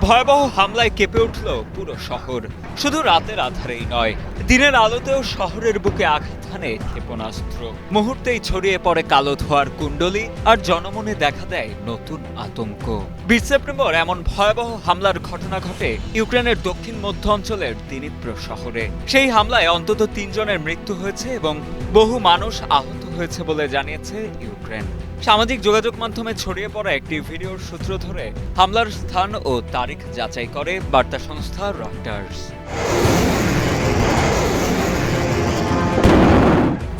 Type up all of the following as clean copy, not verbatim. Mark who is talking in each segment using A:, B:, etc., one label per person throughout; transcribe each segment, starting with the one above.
A: ভয়াবহ হামলায় কেঁপে উঠল পুরো শহর। শুধু রাতের আধারেই নয়, দিনের আলোতেও শহরের বুকে আঘাত হানে ক্ষেপণাস্ত্র। মুহূর্তেই ছড়িয়ে পড়ে কালো ধোঁয়ার কুণ্ডলী, আর জনমনে দেখা দেয় নতুন আতঙ্ক। 20 সেপ্টেম্বর এমন ভয়াবহ হামলার ঘটনা ঘটে ইউক্রেনের দক্ষিণ মধ্য অঞ্চলের দিনিপ্র শহরে। সেই হামলায় অন্তত 3 জনের মৃত্যু হয়েছে এবং বহু মানুষ আহত হয়েছে বলে জানিয়েছে ইউক্রেন। সামাজিক যোগাযোগ মাধ্যমে ছড়িয়ে পড়া একটি ভিডিওর সূত্র ধরে হামলার স্থান ও তারিখ যাচাই করে বার্তা সংস্থা রয়টার্স।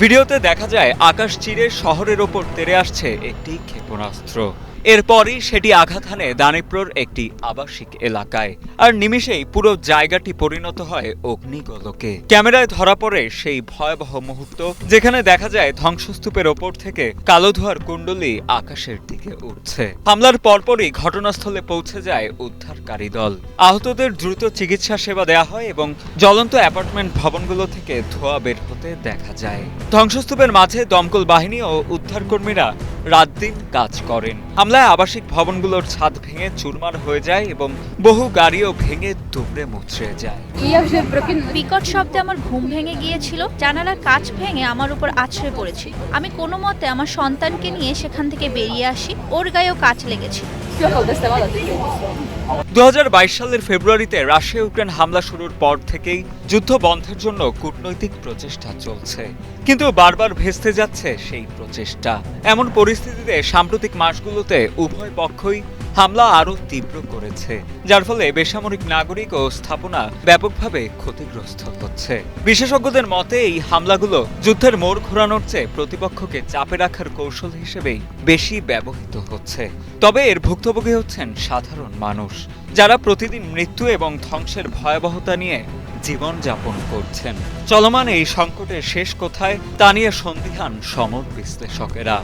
A: ভিডিওতে দেখা যায় আকাশ চিরে শহরের ওপর তেড়ে আসছে একটি ক্ষেপণাস্ত্র। এরপরই সেটি আঘাত হানে দানিপ্রোর একটি আবাসিক এলাকায়, আর নিমেষেই পুরো জায়গাটি পরিণত হয় অগ্নিগোলকে। ক্যামেরায় ধরা পড়ে সেই ভয়াবহ মুহূর্ত, যেখানে দেখা যায় ধ্বংসস্তূপের ওপর থেকে কালো ধোঁয়ার কুণ্ডলী আকাশের দিকে উঠছে। হামলার পরপরই ঘটনাস্থলে পৌঁছে যায় উদ্ধারকারী দল। আহতদের দ্রুত চিকিৎসা সেবা দেওয়া হয় এবং জ্বলন্ত অ্যাপার্টমেন্ট ভবনগুলো থেকে ধোঁয়া বের হতে দেখা যায়। ধ্বংসস্তূপের মাঝে দমকল বাহিনী ও উদ্ধারকর্মীরা রাত দিন কাজ করেন। হামলায় আবাসিক ভবনগুলোর ছাদ ভেঙে চুরমার হয়ে যায় এবং বহু গাড়িও ভেঙে দুমড়ে মুচড়ে যায়।
B: বিকট শব্দে আমার ঘুম ভেঙে গিয়েছিল। জানালার কাঁচ ভেঙে আমার উপর আছড়ে পড়েছিল। আমি কোনো মতে আমার সন্তানকে নিয়ে সেখান থেকে বেরিয়ে আসি। ওর গায়েও কাঁচ লেগেছিল।
A: 2022 সালের ফেব্রুয়ারিতে রাশিয়া ইউক্রেন হামলা শুরুর পর থেকেই যুদ্ধ বন্ধের জন্য কূটনৈতিক প্রচেষ্টা চলছে, কিন্তু বারবার ভেস্তে যাচ্ছে সেই প্রচেষ্টা। এমন পরিস্থিতিতে সাম্প্রতিক মাসগুলোতে উভয় পক্ষই হামলা আরও তীব্র করেছে, যার ফলে বেসামরিক নাগরিক ও স্থাপনা ব্যাপকভাবে ক্ষতিগ্রস্ত হচ্ছে। বিশেষজ্ঞদের মতে এই হামলাগুলো যুদ্ধের মোড় ঘোরানোর চেয়ে প্রতিপক্ষকে চাপে রাখার কৌশল হিসেবেই বেশি ব্যবহৃত হচ্ছে। তবে এর ভুক্তভোগী হচ্ছেন সাধারণ মানুষ, যারা প্রতিদিন মৃত্যু এবং ধ্বংসের ভয়াবহতা নিয়ে জীবন যাপন করছেন। চলমান এই সংকটের শেষ কোথায় তা নিয়ে সন্দিহান সমর বিশ্লেষকেরা।